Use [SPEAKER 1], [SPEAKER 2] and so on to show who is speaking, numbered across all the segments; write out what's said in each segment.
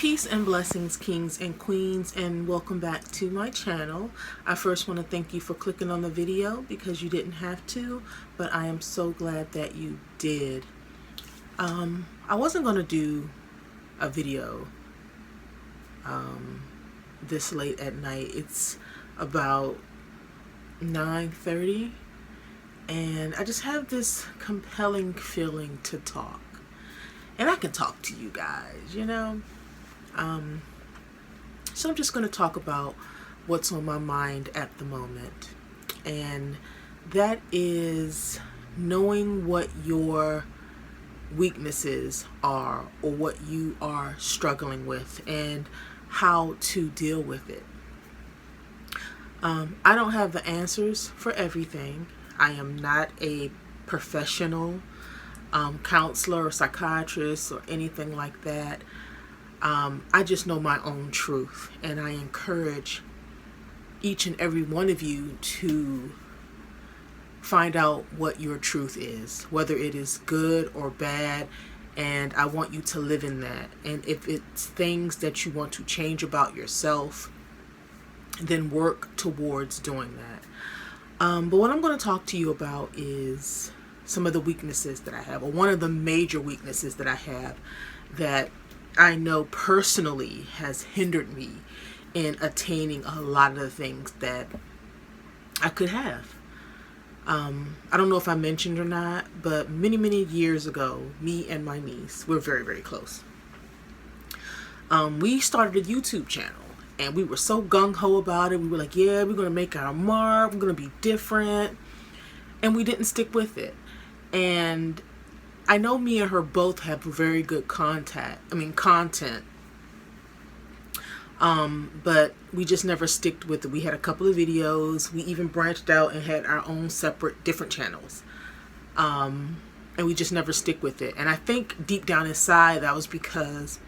[SPEAKER 1] Peace and blessings, kings and queens, and welcome back to my channel. I first want to thank you for clicking on the video because you didn't have to, but I am so glad that you did. I wasn't going to do a video this late at night. It's about 9:30 and I just have this compelling feeling to talk. And I can talk to you guys, you know. So I'm just going to talk about what's on my mind at the moment, and that is knowing what your weaknesses are or what you are struggling with and how to deal with it. I don't have the answers for everything. I am not a professional counselor or psychiatrist or anything like that. I just know my own truth, and I encourage each and every one of you to find out what your truth is, whether it is good or bad, and I want you to live in that. And if it's things that you want to change about yourself, then work towards doing that. But what I'm going to talk to you about is some of the weaknesses that I have, or one of the major weaknesses that I have that I know personally has hindered me in attaining a lot of the things that I could have. I don't know if I mentioned or not, but many years ago, me and my niece, we're very close. We started a YouTube channel, and we were so gung-ho about it. We were like, yeah, we're going to make our mark. We're going to be different. And we didn't stick with it. And I know me and her both have very good content. But we just never sticked with it. We had a couple of videos. We even branched out and had our own separate, different channels. And we just never stick with it. And I think deep down inside that was because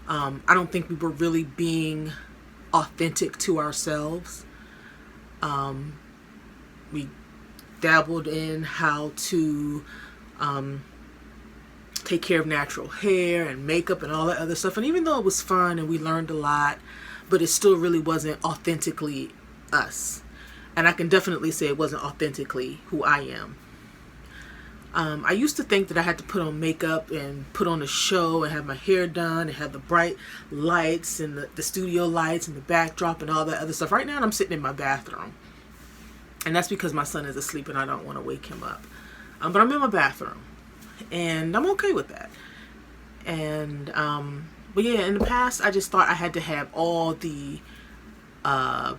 [SPEAKER 1] I don't think we were really being authentic to ourselves. We dabbled in how to take care of natural hair and makeup and all that other stuff. And even though it was fun and we learned a lot, but it still really wasn't authentically us. And I can definitely say it wasn't authentically who I am. I used to think that I had to put on makeup and put on a show and have my hair done and have the bright lights and the studio lights and the backdrop and all that other stuff. Right now I'm sitting in my bathroom. And that's because my son is asleep and I don't want to wake him up. But I'm in my bathroom. And I'm okay with that. And but yeah, in the past I just thought I had to have all the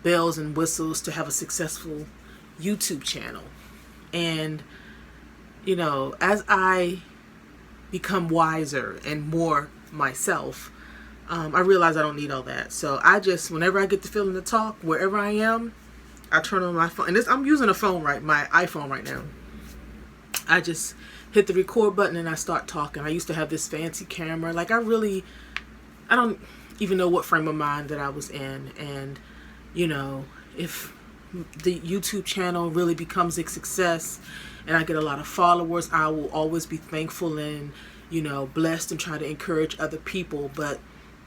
[SPEAKER 1] bells and whistles to have a successful YouTube channel. And you know, as I become wiser and more myself, I realize I don't need all that. So I just, whenever I get the feeling to talk, wherever I am, I turn on my phone. And I'm using a phone, my iPhone right now. I just hit the record button and I start talking. I used to have this fancy camera. Like I don't even know what frame of mind that I was in. And, you know, if the YouTube channel really becomes a success and I get a lot of followers, I will always be thankful and, you know, blessed and try to encourage other people. But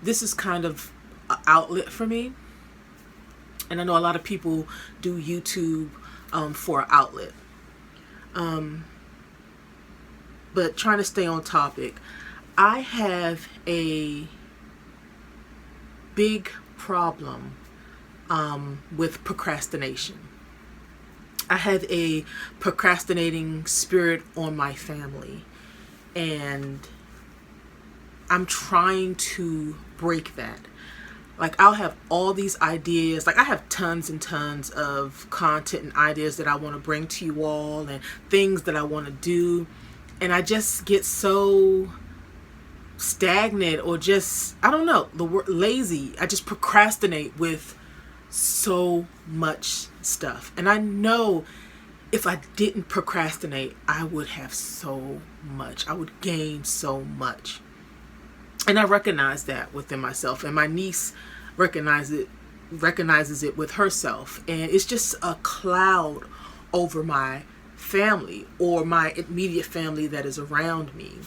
[SPEAKER 1] this is kind of an outlet for me. And I know a lot of people do YouTube for an outlet. But trying to stay on topic, I have a big problem with procrastination. I have a procrastinating spirit on my family, and I'm trying to break that. Like I'll have all these ideas, like I have tons and tons of content and ideas that I want to bring to you all and things that I want to do. And I just get so stagnant or just, I don't know, the word lazy. I just procrastinate with so much stuff. And I know if I didn't procrastinate, I would have so much. I would gain so much. And I recognize that within myself. And my niece recognizes it with herself. And it's just a cloud over my family or my immediate family that is around me.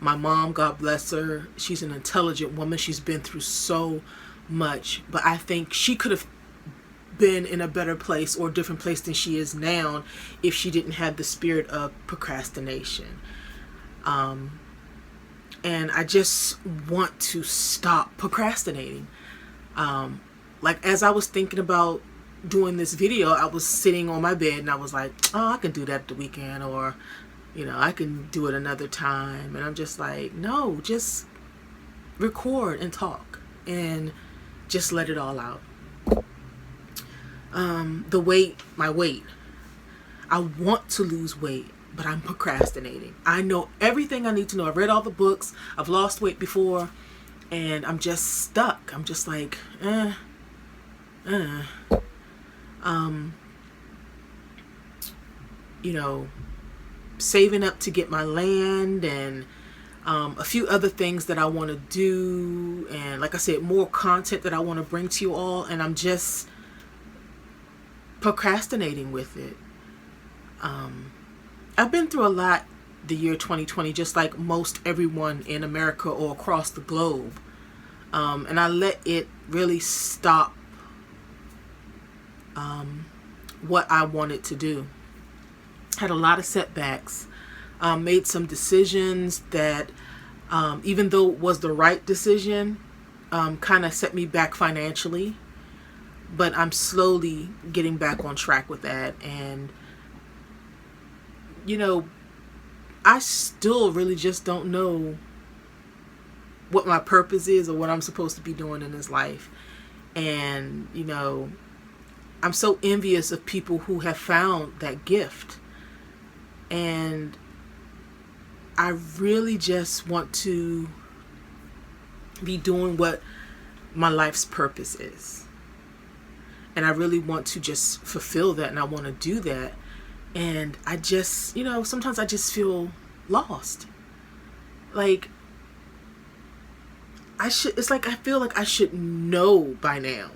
[SPEAKER 1] My mom, God bless her, she's an intelligent woman. She's been through so much, but I think she could have been in a better place or a different place than she is now if she didn't have the spirit of procrastination. And I just want to stop procrastinating. Like as I was thinking about doing this video, I was sitting on my bed and I was like, oh, I can do that the weekend, or I can do it another time. And I'm just like, no, just record and talk and just let it all out. My weight. I want to lose weight, but I'm procrastinating. I know everything I need to know. I've read all the books. I've lost weight before, and I'm just stuck. I'm just like, saving up to get my land and a few other things that I want to do. And like I said, more content that I want to bring to you all. And I'm just procrastinating with it. I've been through a lot the year 2020, just like most everyone in America or across the globe. And I let it really stop what I wanted to do. Had a lot of setbacks, made some decisions that, even though it was the right decision, kind of set me back financially. But I'm slowly getting back on track with that. And, I still really just don't know what my purpose is or what I'm supposed to be doing in this life. And, I'm so envious of people who have found that gift. And I really just want to be doing what my life's purpose is. And I really want to just fulfill that, and I want to do that. And I just, sometimes I just feel lost. Like, it's like I feel like I should know by now.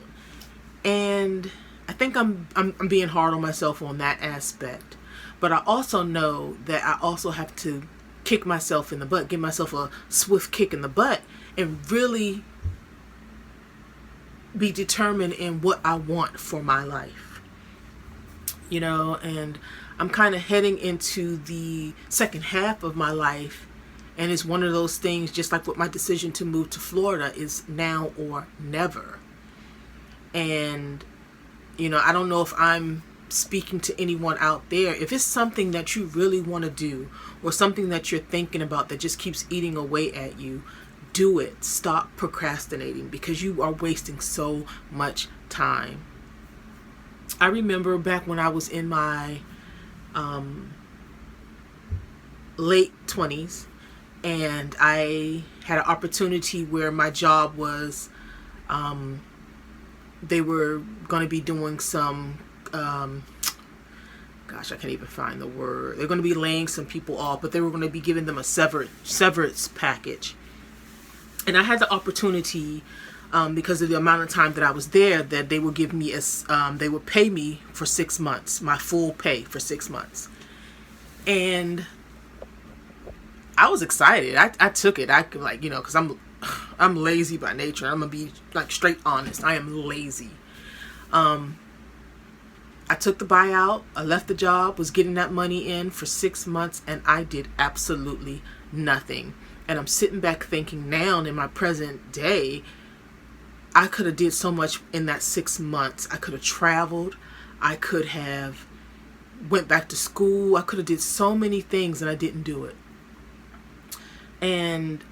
[SPEAKER 1] And I think I'm being hard on myself on that aspect. But I also know that I also have to kick myself in the butt, give myself a swift kick in the butt, and really be determined in what I want for my life. And I'm kind of heading into the second half of my life, and it's one of those things, just like with my decision to move to Florida, is now or never. And I don't know if I'm speaking to anyone out there. If it's something that you really want to do, or something that you're thinking about that just keeps eating away at you, do it. Stop procrastinating, because you are wasting so much time. I remember back when I was in my late 20s, and I had an opportunity where my job was, they were going to be doing some, I can't even find the word. They're going to be laying some people off, but they were going to be giving them a severance package. And I had the opportunity, because of the amount of time that I was there, that they would give me they would pay me for 6 months, my full pay for 6 months. And I was excited. I took it. I could, because I'm lazy by nature. I'm gonna be straight honest. I am lazy. I took the buyout. I left the job, was getting that money in for 6 months, and I did absolutely nothing. And I'm sitting back thinking now, in my present day, I could have did so much in that 6 months. I could have traveled. I could have went back to school. I could have did so many things, and I didn't do it. And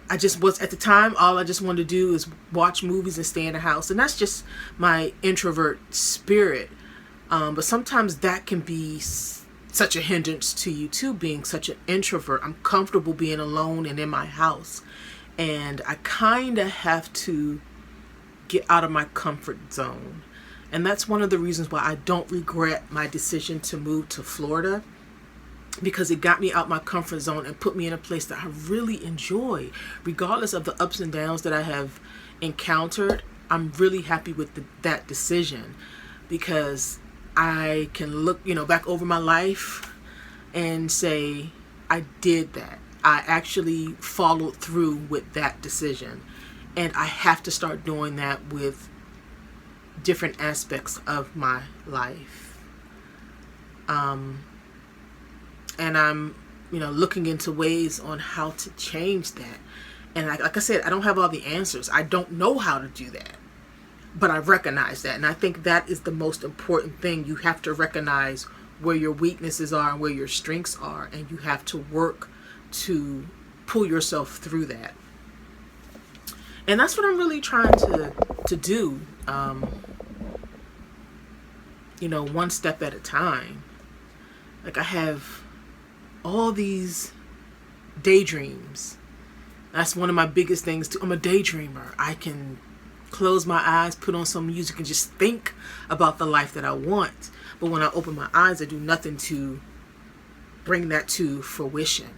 [SPEAKER 1] I just was, at the time, all I just wanted to do is watch movies and stay in the house. And that's just my introvert spirit. But sometimes that can be such a hindrance to you too, being such an introvert. I'm comfortable being alone and in my house. And I kind of have to get out of my comfort zone. And that's one of the reasons why I don't regret my decision to move to Florida, because it got me out my comfort zone and put me in a place that I really enjoy. Regardless of the ups and downs that I have encountered, I'm really happy with that decision, because I can look, back over my life and say, I did that. I actually followed through with that decision. And I have to start doing that with different aspects of my life. And I'm, looking into ways on how to change that. And like I said, I don't have all the answers. I don't know how to do that. But I recognize that. And I think that is the most important thing. You have to recognize where your weaknesses are and where your strengths are. And you have to work to pull yourself through that. And that's what I'm really trying to do. One step at a time. Like, I have all these daydreams. That's one of my biggest things too. I'm a daydreamer. I can close my eyes, put on some music, and just think about the life that I want. But when I open my eyes, I do nothing to bring that to fruition.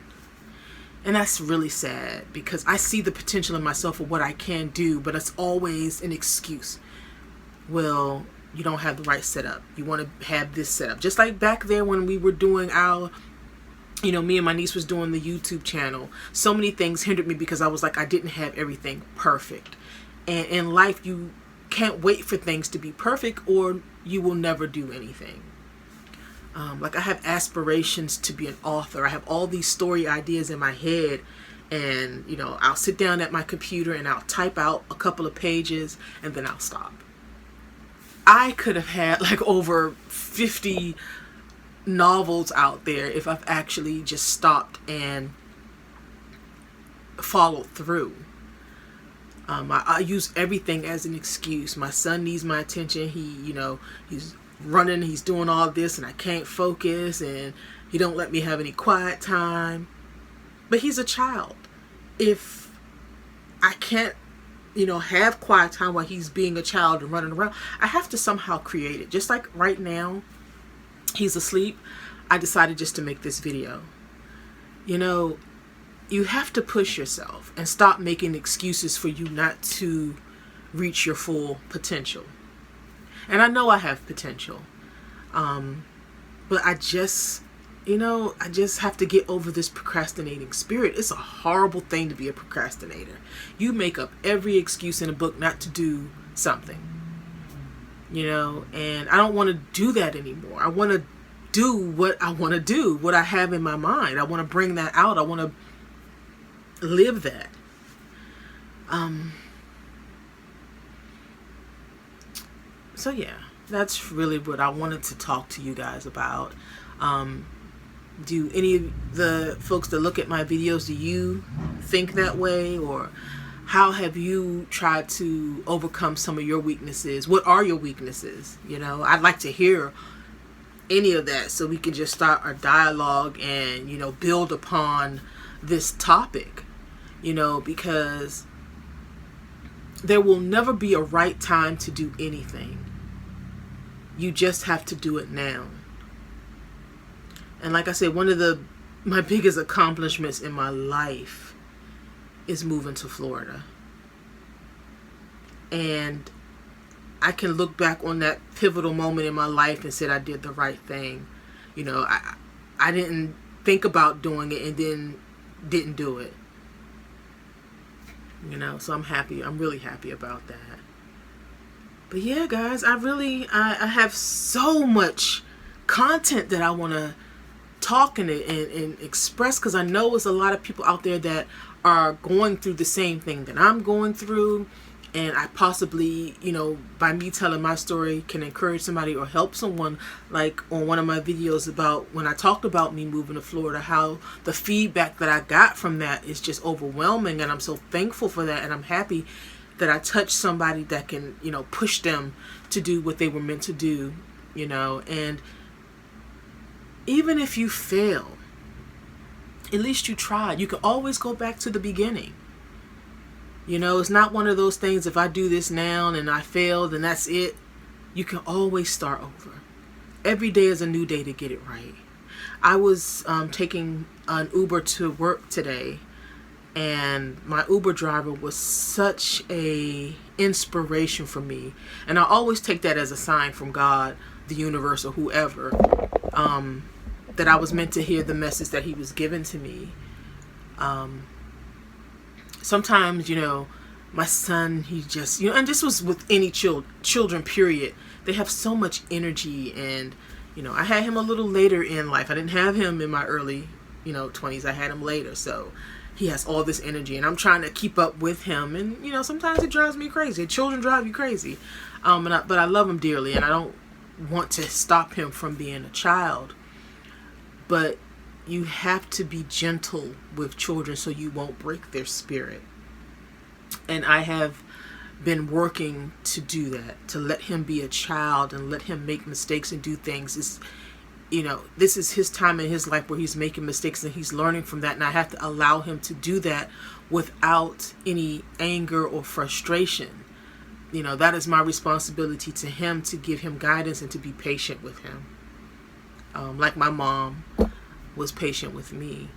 [SPEAKER 1] And that's really sad, because I see the potential in myself for what I can do, but it's always an excuse. Well, you don't have the right setup. You want to have this setup. Just like back there when we were doing our, me and my niece was doing the YouTube channel. So many things hindered me because I was like, I didn't have everything perfect. And in life, you can't wait for things to be perfect, or you will never do anything. Like, I have aspirations to be an author. I have all these story ideas in my head, and I'll sit down at my computer and I'll type out a couple of pages and then I'll stop. I could have had like over 50 novels out there if I've actually just stopped and followed through. I use everything as an excuse. My son needs my attention. He's running, he's doing all this, and I can't focus, and he don't let me have any quiet time. But he's a child. If I can't, have quiet time while he's being a child and running around, I have to somehow create it. Just like right now, he's asleep. I decided just to make this video. You have to push yourself and stop making excuses for you not to reach your full potential. And I know I have potential. But I just have to get over this procrastinating spirit. It's a horrible thing to be a procrastinator. You make up every excuse in a book not to do something. And I don't want to do that anymore. I want to do what I want to do, what I have in my mind. I want to bring that out. I want to live that. So yeah, that's really what I wanted to talk to you guys about. Do any of the folks that look at my videos, do you think that way? Or how have you tried to overcome some of your weaknesses? What are your weaknesses? I'd like to hear any of that, so we can just start our dialogue and, build upon this topic, because there will never be a right time to do anything. You just have to do it now. And like I said, one of my biggest accomplishments in my life is moving to Florida. And I can look back on that pivotal moment in my life and said I did the right thing. I didn't think about doing it and then didn't do it. So I'm happy. I'm really happy about that. But yeah, guys, I have so much content that I want to talk and express, because I know there's a lot of people out there that are going through the same thing that I'm going through. And I possibly, by me telling my story, can encourage somebody or help someone. Like on one of my videos about when I talked about me moving to Florida, how the feedback that I got from that is just overwhelming. And I'm so thankful for that. And I'm happy that I touched somebody that can, push them to do what they were meant to do, And even if you fail, at least you tried. You can always go back to the beginning. It's not one of those things, if I do this now and I fail, then that's it. You can always start over. Every day is a new day to get it right. I was taking an Uber to work today, and my Uber driver was such a inspiration for me. And I always take that as a sign from God, the universe, or whoever, that I was meant to hear the message that he was given to me. Sometimes, my son, he just, and this was with any children, period. They have so much energy, and, I had him a little later in life. I didn't have him in my early, 20s. I had him later, so he has all this energy, and I'm trying to keep up with him, and, sometimes it drives me crazy. Children drive you crazy, but I love him dearly, and I don't want to stop him from being a child, but you have to be gentle with children so you won't break their spirit. And I have been working to do that, to let him be a child and let him make mistakes and do things. This is his time in his life where he's making mistakes and he's learning from that, and I have to allow him to do that without any anger or frustration. That is my responsibility to him, to give him guidance and to be patient with him. Like my mom was patient with me.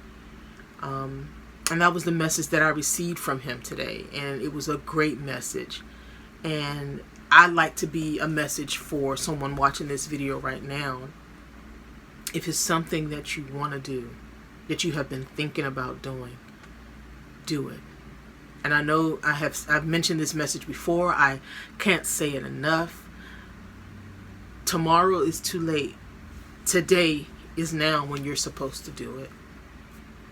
[SPEAKER 1] And that was the message that I received from him today. And it was a great message. And I'd like to be a message for someone watching this video right now. If it's something that you want to do, that you have been thinking about doing, do it. And I know I've mentioned this message before. I can't say it enough. Tomorrow is too late. Today is now when you're supposed to do it.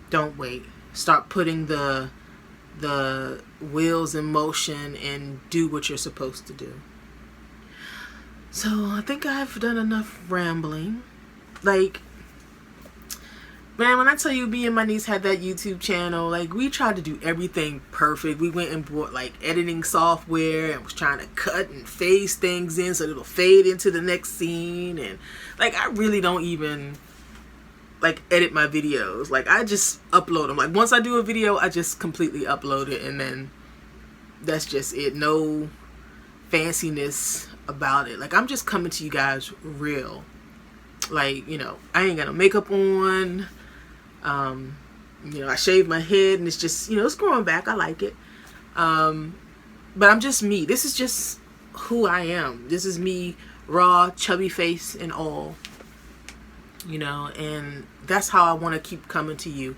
[SPEAKER 1] Don't wait. Start putting the wheels in motion and do what you're supposed to do. So I think I've done enough rambling. Man, when I tell you, me and my niece had that YouTube channel, we tried to do everything perfect. We went and bought editing software and was trying to cut and phase things in so it'll fade into the next scene. And I really don't even edit my videos. I just upload them. Once I do a video, I just completely upload it, and then that's just it. No fanciness about it. I'm just coming to you guys real. I ain't got no makeup on. I shave my head and it's just, it's growing back. I like it. But I'm just me. This is just who I am. This is me, raw, chubby face and all. And that's how I want to keep coming to you.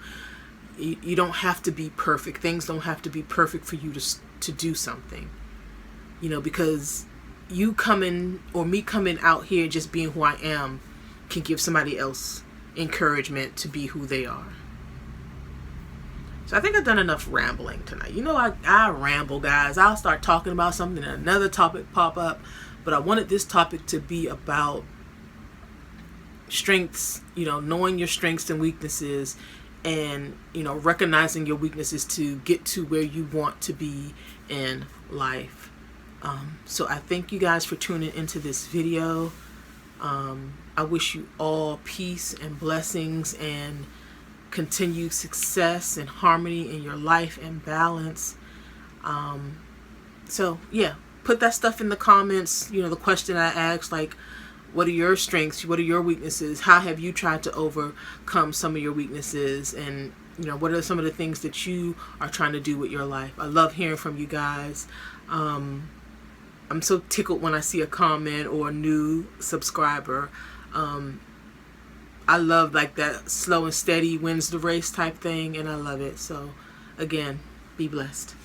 [SPEAKER 1] You don't have to be perfect. Things don't have to be perfect for you to do something. Because you coming, or me coming out here just being who I am, can give somebody else encouragement to be who they are. So I think I've done enough rambling tonight. I ramble, guys. I'll start talking about something and another topic pop up. But I wanted this topic to be about strengths, knowing your strengths and weaknesses, and, recognizing your weaknesses to get to where you want to be in life. So I thank you guys for tuning into this video. I wish you all peace and blessings and continued success and harmony in your life and balance. So yeah, put that stuff in the comments. The question I asked, what are your strengths? What are your weaknesses? How have you tried to overcome some of your weaknesses? And, what are some of the things that you are trying to do with your life? I love hearing from you guys. I'm so tickled when I see a comment or a new subscriber. I love that slow and steady wins the race type thing, and I love it. So again, be blessed.